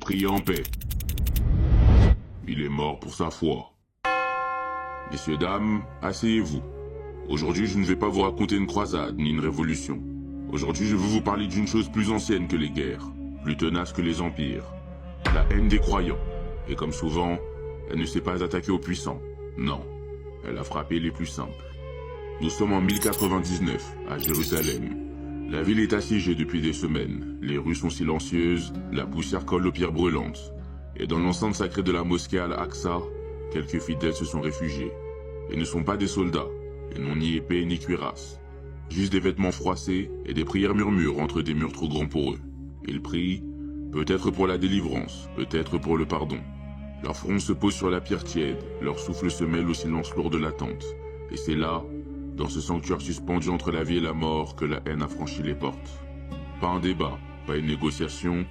prier en paix. Il est mort pour sa foi. Messieurs, dames, asseyez-vous. Aujourd'hui, je ne vais pas vous raconter une croisade ni une révolution. Aujourd'hui, je veux vous parler d'une chose plus ancienne que les guerres, plus tenace que les empires. La haine des croyants. Et comme souvent, elle ne s'est pas attaquée aux puissants. Non, elle a frappé les plus simples. Nous sommes en 1099, à Jérusalem. La ville est assiégée depuis des semaines. Les rues sont silencieuses, la poussière colle aux pierres brûlantes. Et dans l'enceinte sacrée de la mosquée Al-Aqsa, quelques fidèles se sont réfugiés. Ils ne sont pas des soldats, ils n'ont ni épée ni cuirasse. Juste des vêtements froissés et des prières murmures entre des murs trop grands pour eux. Ils prient, peut-être pour la délivrance, peut-être pour le pardon. Leur front se pose sur la pierre tiède, leur souffle se mêle au silence lourd de l'attente. Et c'est là, dans ce sanctuaire suspendu entre la vie et la mort, que la haine a franchi les portes. Pas un débat, pas une négociation.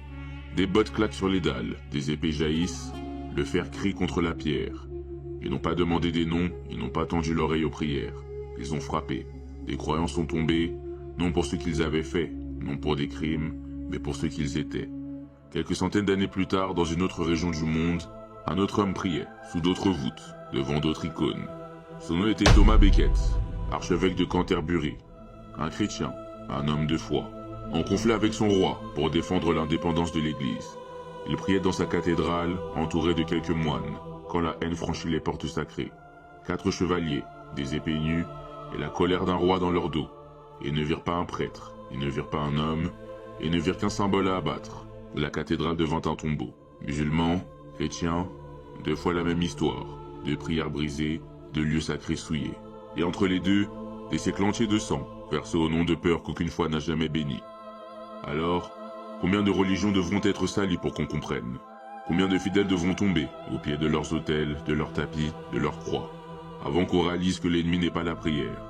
Des bottes claquent sur les dalles, des épées jaillissent, le fer crie contre la pierre. Ils n'ont pas demandé des noms, ils n'ont pas tendu l'oreille aux prières. Ils ont frappé. Des croyants sont tombés, non pour ce qu'ils avaient fait, non pour des crimes, mais pour ce qu'ils étaient. Quelques centaines d'années plus tard, dans une autre région du monde, un autre homme priait, sous d'autres voûtes, devant d'autres icônes. Son nom était Thomas Becket, archevêque de Canterbury, un chrétien, un homme de foi, en conflit avec son roi pour défendre l'indépendance de l'Église. Il priait dans sa cathédrale, entouré de quelques moines, quand la haine franchit les portes sacrées. 4 chevaliers, des épées nues, et la colère d'un roi dans leur dos. Ils ne virent pas un prêtre, ils ne virent pas un homme, ils ne virent qu'un symbole à abattre. La cathédrale devint un tombeau. Musulmans, chrétiens, 2 fois la même histoire, 2 prières brisées, 2 lieux sacrés souillés. Et entre les deux, des siècles entiers de sang, versés au nom de peurs qu'aucune foi n'a jamais béni. Alors, combien de religions devront être salies pour qu'on comprenne? Combien de fidèles devront tomber au pied de leurs autels, de leurs tapis, de leurs croix, avant qu'on réalise que l'ennemi n'est pas la prière,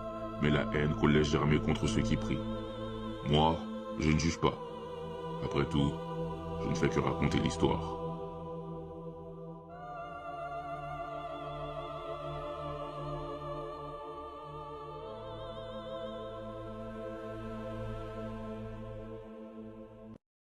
mais la haine qu'on laisse germer contre ceux qui prient? Moi, je ne juge pas. Après tout, je ne fais que raconter l'histoire.